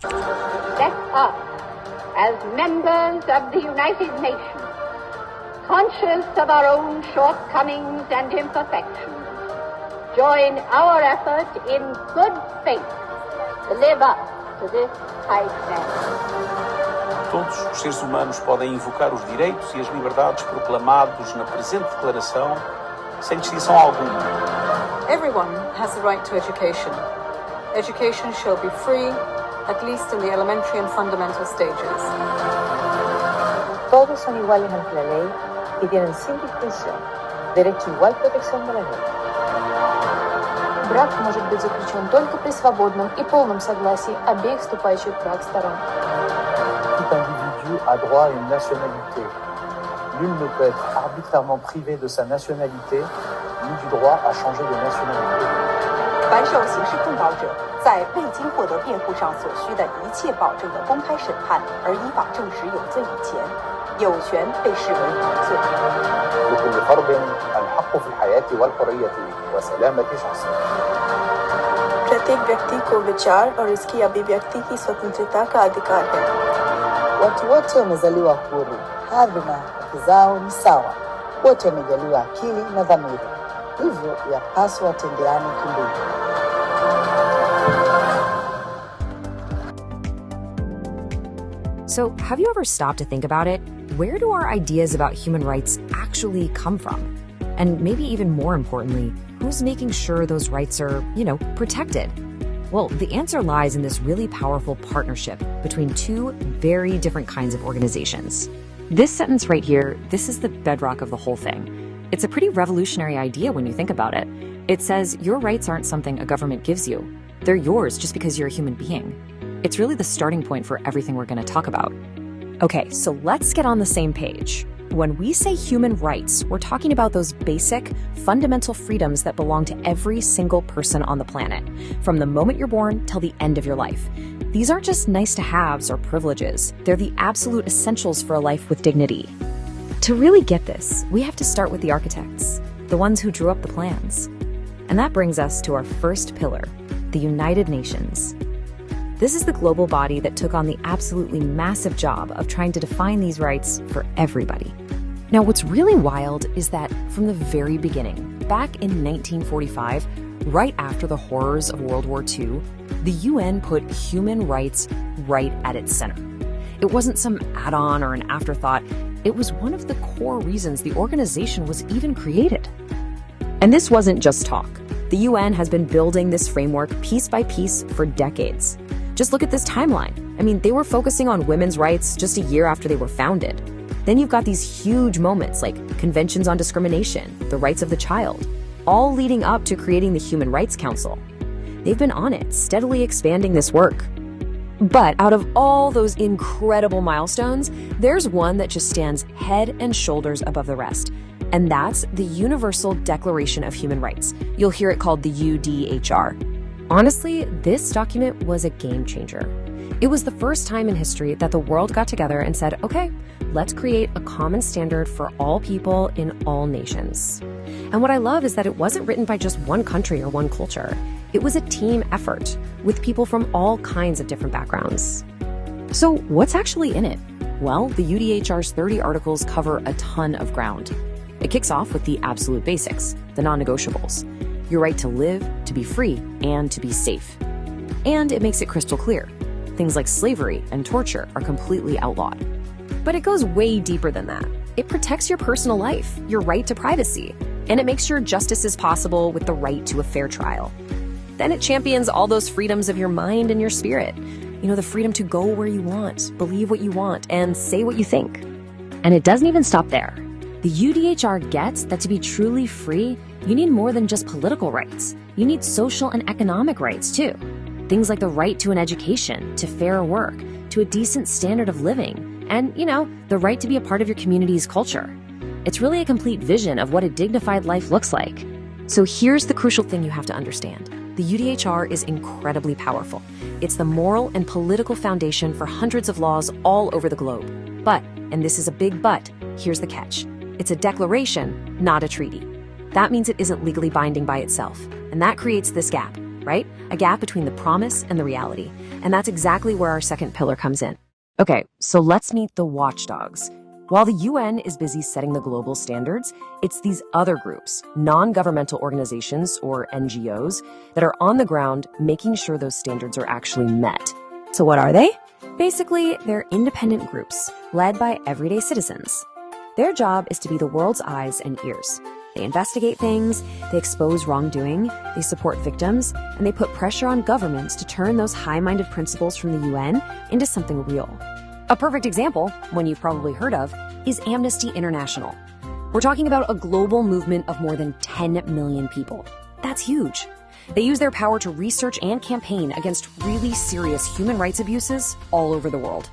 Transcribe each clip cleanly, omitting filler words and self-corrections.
Let us, as members of the United Nations, conscious of our own shortcomings and imperfections, join our effort in good faith to live up to this high standard. Todos os seres humanos podem invocar os direitos e as liberdades proclamados na presente declaração sem distinção alguma. Everyone has the right to education. Education shall be free, at least in the elementary and fundamental stages. Todos son iguales ante la ley y tienen sin distinción derecho a igual protección de la ley. Брак может быть заключен только при свободном и полном согласии обеих вступающих в брак сторон. Tout individu a droit à une nationalité. Nul ne peut être arbitrairement privé de sa nationalité, ni du droit à changer de nationalité. 凡受刑事控告者，在未经获得辩护上所需的一切保证的公开审判，而依法证实有罪以前，有权被视为无罪。لكل فرد الحق في الحياة والحرية وسلامة شخصه. प्रत्येक व्यक्ति को विचार और इसकी अभिव्यक्ति की स्वतंत्रता का अधिकार है. Watu wote wamezaliwa huru, hadhi na haki zao ni sawa. Wote wamejaliwa akili na dhamiri, hivyo yapaswa watendeane kindugu. So, have you ever stopped to think about it? Where do our ideas about human rights actually come from? And maybe even more importantly, who's making sure those rights are, protected? Well, the answer lies in this really powerful partnership between two very different kinds of organizations. This sentence right here, this is the bedrock of the whole thing. It's a pretty revolutionary idea when you think about it. It says your rights aren't something a government gives you. They're yours just because you're a human being. It's really the starting point for everything we're going to talk about. Okay, so let's get on the same page. When we say human rights, we're talking about those basic, fundamental freedoms that belong to every single person on the planet, from the moment you're born till the end of your life. These aren't just nice-to-haves or privileges. They're the absolute essentials for a life with dignity. To really get this, we have to start with the architects, the ones who drew up the plans. And that brings us to our first pillar, the United Nations. This is the global body that took on the absolutely massive job of trying to define these rights for everybody. Now, what's really wild is that from the very beginning, back in 1945, right after the horrors of World War II, the UN put human rights right at its center. It wasn't some add-on or an afterthought. It was one of the core reasons the organization was even created. And this wasn't just talk. The UN has been building this framework piece by piece for decades. Just look at this timeline. I mean, they were focusing on women's rights just a year after they were founded. Then you've got these huge moments like conventions on discrimination, the rights of the child, all leading up to creating the Human Rights Council. They've been on it, steadily expanding this work. But out of all those incredible milestones, there's one that just stands head and shoulders above the rest. And that's the Universal Declaration of Human Rights. You'll hear it called the UDHR. Honestly, this document was a game changer. It was the first time in history that the world got together and said, okay, let's create a common standard for all people in all nations. And what I love is that it wasn't written by just one country or one culture. It was a team effort with people from all kinds of different backgrounds. So what's actually in it? Well, the UDHR's 30 articles cover a ton of ground. It kicks off with the absolute basics, the non-negotiables. Your right to live, to be free, and to be safe. And it makes it crystal clear. Things like slavery and torture are completely outlawed. But it goes way deeper than that. It protects your personal life, your right to privacy, and it makes sure justice is possible with the right to a fair trial. Then it champions all those freedoms of your mind and your spirit. The freedom to go where you want, believe what you want, and say what you think. And it doesn't even stop there. The UDHR gets that to be truly free, you need more than just political rights. You need social and economic rights, too. Things like the right to an education, to fair work, to a decent standard of living, and, the right to be a part of your community's culture. It's really a complete vision of what a dignified life looks like. So here's the crucial thing you have to understand. The UDHR is incredibly powerful. It's the moral and political foundation for hundreds of laws all over the globe. But, and this is a big but, here's the catch. It's a declaration, not a treaty. That means it isn't legally binding by itself, and that creates this gap. right? A gap between the promise and the reality. And that's exactly where our second pillar comes in. Okay, so let's meet the watchdogs. While the UN is busy setting the global standards, it's these other groups, non-governmental organizations or NGOs, that are on the ground making sure those standards are actually met. So what are they? Basically, they're independent groups led by everyday citizens. Their job is to be the world's eyes and ears. They investigate things, they expose wrongdoing, they support victims, and they put pressure on governments to turn those high-minded principles from the UN into something real. A perfect example, one you've probably heard of, is Amnesty International. We're talking about a global movement of more than 10 million people. That's huge. They use their power to research and campaign against really serious human rights abuses all over the world.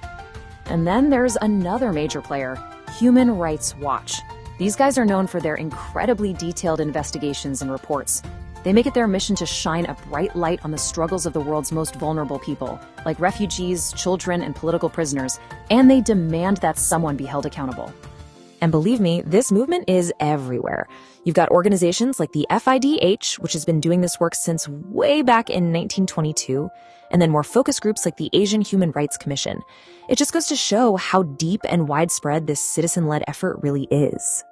And then there's another major player, Human Rights Watch. These guys are known for their incredibly detailed investigations and reports. They make it their mission to shine a bright light on the struggles of the world's most vulnerable people, like refugees, children, and political prisoners, and they demand that someone be held accountable. And believe me, this movement is everywhere. You've got organizations like the FIDH, which has been doing this work since way back in 1922, and then more focus groups like the Asian Human Rights Commission. It just goes to show how deep and widespread this citizen-led effort really is.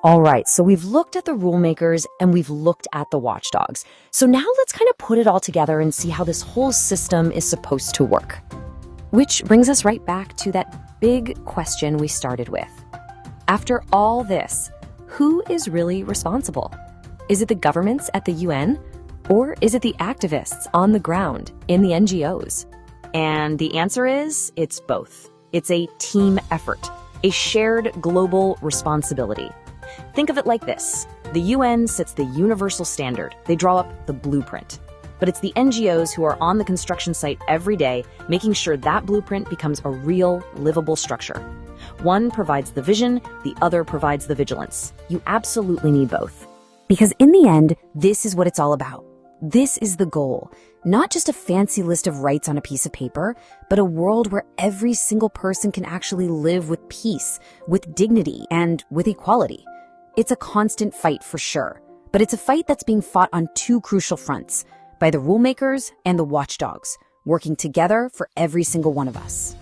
All right, so we've looked at the rule makers and we've looked at the watchdogs. So now let's kind of put it all together and see how this whole system is supposed to work. Which brings us right back to that big question we started with. After all this, who is really responsible? Is it the governments at the UN? Or is it the activists on the ground in the NGOs? And the answer is, it's both. It's a team effort, a shared global responsibility. Think of it like this. The UN sets the universal standard. They draw up the blueprint. But it's the NGOs who are on the construction site every day, making sure that blueprint becomes a real, livable structure. One provides the vision, the other provides the vigilance. You absolutely need both. Because in the end, this is what it's all about. This is the goal. Not just a fancy list of rights on a piece of paper, but a world where every single person can actually live with peace, with dignity, and with equality. It's a constant fight for sure, but it's a fight that's being fought on two crucial fronts, by the rule makers and the watchdogs, working together for every single one of us.